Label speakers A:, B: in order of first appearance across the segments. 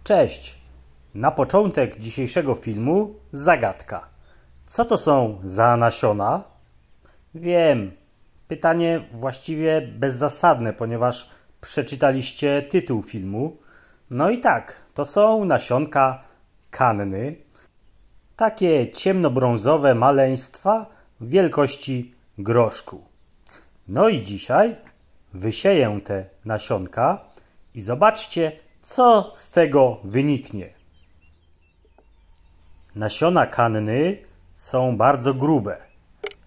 A: Cześć! Na początek dzisiejszego filmu zagadka. Co to są za nasiona? Wiem, pytanie właściwie bezzasadne, ponieważ przeczytaliście tytuł filmu. No i tak, to są nasionka kanny. Takie ciemnobrązowe maleństwa wielkości groszku. No i dzisiaj wysieję te nasionka i zobaczcie, co z tego wyniknie. Nasiona kanny są bardzo grube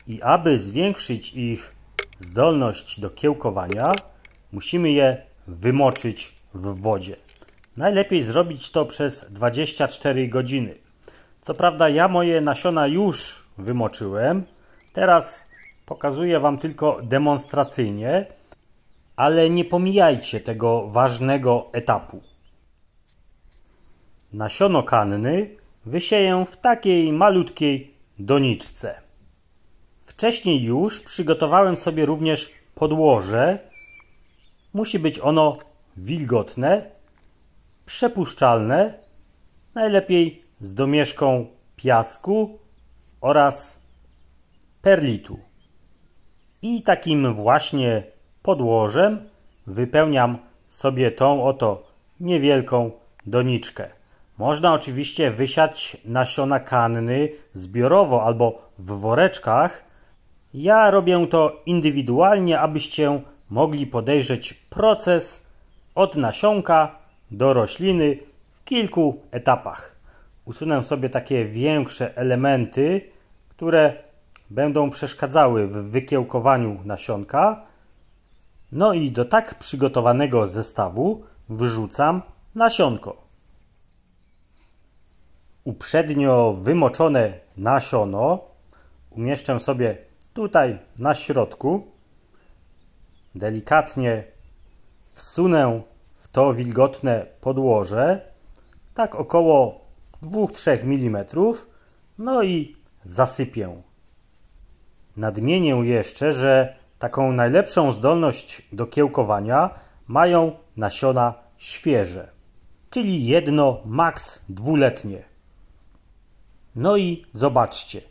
A: i aby zwiększyć ich zdolność do kiełkowania, musimy je wymoczyć w wodzie. Najlepiej zrobić to przez 24 godziny. Co prawda ja moje nasiona już wymoczyłem. Teraz pokazuję Wam tylko demonstracyjnie, ale nie pomijajcie tego ważnego etapu. Nasiono kanny wysieję w takiej malutkiej doniczce. Wcześniej już przygotowałem sobie również podłoże. Musi być ono wilgotne, przepuszczalne, najlepiej z domieszką piasku oraz perlitu. I takim właśnie podłożem wypełniam sobie tą oto niewielką doniczkę. Można oczywiście wysiać nasiona kanny zbiorowo albo w woreczkach. Ja robię to indywidualnie, abyście mogli podejrzeć proces od nasionka do rośliny w kilku etapach. Usunę sobie takie większe elementy, które będą przeszkadzały w wykiełkowaniu nasionka. No i do tak przygotowanego zestawu wrzucam nasionko. Uprzednio wymoczone nasiono umieszczę sobie tutaj na środku. Delikatnie wsunę w to wilgotne podłoże, tak około 2-3 mm, no i zasypię. Nadmienię jeszcze, że taką najlepszą zdolność do kiełkowania mają nasiona świeże, czyli jedno, maks dwuletnie. No i zobaczcie,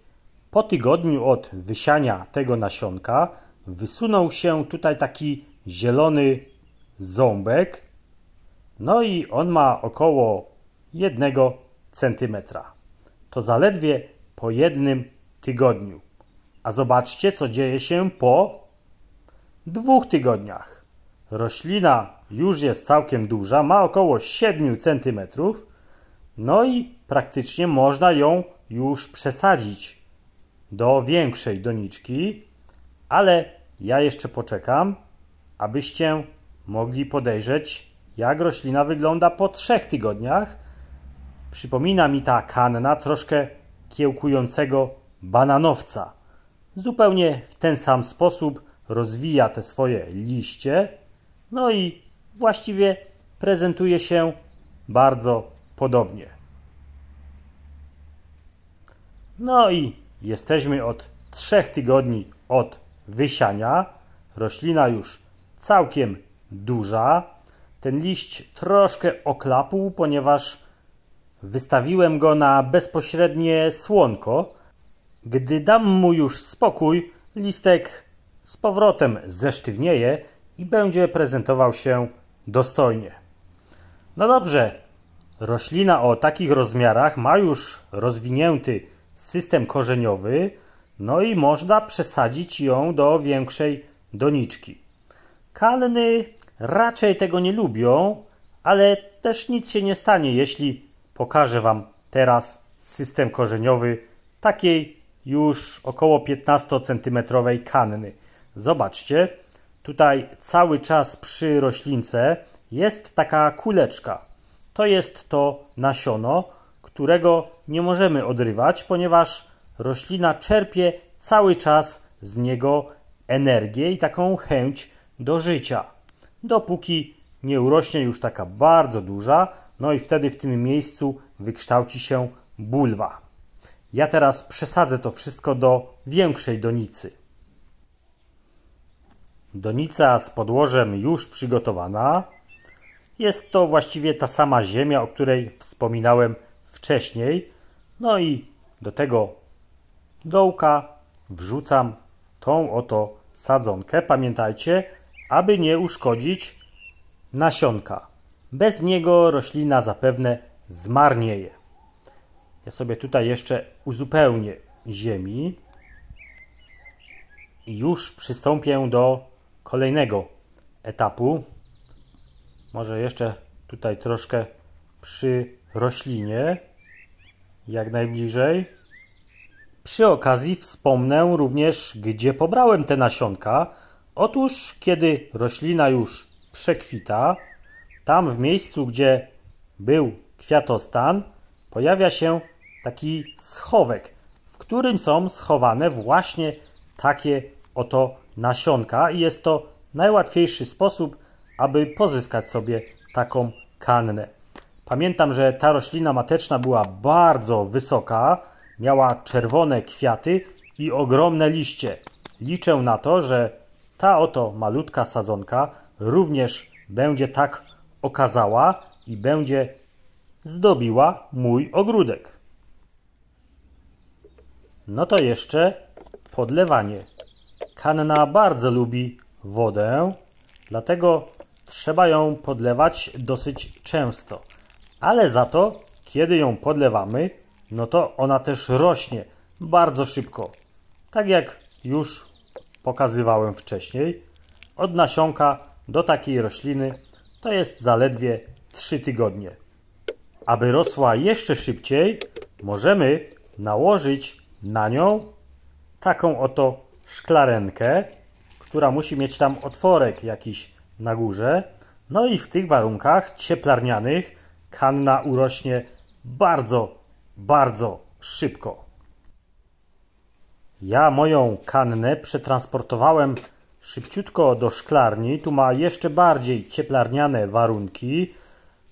A: po tygodniu od wysiania tego nasionka wysunął się tutaj taki zielony ząbek. No i on ma około 1 cm. To zaledwie po 1 tygodniu. A zobaczcie, co dzieje się po 2 tygodniach. Roślina już jest całkiem duża, ma około 7 cm. No i praktycznie można ją już przesadzić do większej doniczki, ale ja jeszcze poczekam, abyście mogli podejrzeć, jak roślina wygląda po 3 tygodniach. Przypomina mi ta kanna troszkę kiełkującego bananowca. Zupełnie w ten sam sposób rozwija te swoje liście, no i właściwie prezentuje się bardzo podobnie. No i jesteśmy od 3 tygodni od wysiania. Roślina już całkiem duża. Ten liść troszkę oklapł, ponieważ wystawiłem go na bezpośrednie słonko. Gdy dam mu już spokój, listek z powrotem zesztywnieje i będzie prezentował się dostojnie. No dobrze, roślina o takich rozmiarach ma już rozwinięty system korzeniowy, no i można przesadzić ją do większej doniczki. Kanny raczej tego nie lubią, ale też nic się nie stanie, jeśli pokażę Wam teraz system korzeniowy takiej już około 15-centymetrowej kanny. Zobaczcie, tutaj cały czas przy roślince jest taka kuleczka. To jest to nasiono, którego nie możemy odrywać, ponieważ roślina czerpie cały czas z niego energię i taką chęć do życia. Dopóki nie urośnie już taka bardzo duża, no i wtedy w tym miejscu wykształci się bulwa. Ja teraz przesadzę to wszystko do większej donicy. Donica z podłożem już przygotowana. Jest to właściwie ta sama ziemia, o której wspominałem wcześniej. No i do tego dołka wrzucam tą oto sadzonkę. Pamiętajcie, aby nie uszkodzić nasionka. Bez niego roślina zapewne zmarnieje. Ja sobie tutaj jeszcze uzupełnię ziemi i już przystąpię do kolejnego etapu. Może jeszcze tutaj troszkę przy roślinie, jak najbliżej. Przy okazji wspomnę również, gdzie pobrałem te nasionka. Otóż, kiedy roślina już przekwita, tam w miejscu, gdzie był kwiatostan, pojawia się taki schowek, w którym są schowane właśnie takie oto nasionka i jest to najłatwiejszy sposób, aby pozyskać sobie taką kannę. Pamiętam, że ta roślina mateczna była bardzo wysoka, miała czerwone kwiaty i ogromne liście. Liczę na to, że ta oto malutka sadzonka również będzie tak okazała i będzie zdobiła mój ogródek. No to jeszcze podlewanie. Kanna bardzo lubi wodę, dlatego trzeba ją podlewać dosyć często. Ale za to, kiedy ją podlewamy, no to ona też rośnie bardzo szybko. Tak jak już pokazywałem wcześniej, od nasionka do takiej rośliny to jest zaledwie 3 tygodnie. Aby rosła jeszcze szybciej, możemy nałożyć na nią taką oto szklarenkę, która musi mieć tam otworek jakiś na górze. No i w tych warunkach cieplarnianych kanna urośnie bardzo, bardzo szybko. Ja moją kannę przetransportowałem szybciutko do szklarni. Tu ma jeszcze bardziej cieplarniane warunki.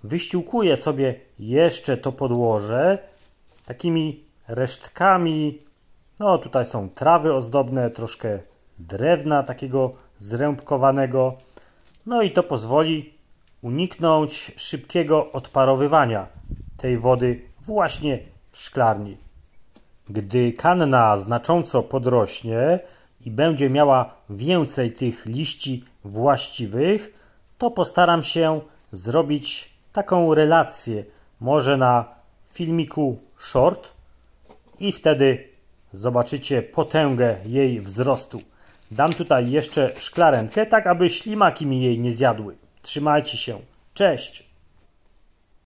A: Wyściółkuję sobie jeszcze to podłoże takimi resztkami. No tutaj są trawy ozdobne, troszkę drewna takiego zrębkowanego. No i to pozwoli uniknąć szybkiego odparowywania tej wody właśnie w szklarni. Gdy kanna znacząco podrośnie i będzie miała więcej tych liści właściwych, to postaram się zrobić taką relację, może na filmiku short i wtedy zobaczycie potęgę jej wzrostu. Dam tutaj jeszcze szklarenkę, tak aby ślimaki mi jej nie zjadły. Trzymajcie się. Cześć!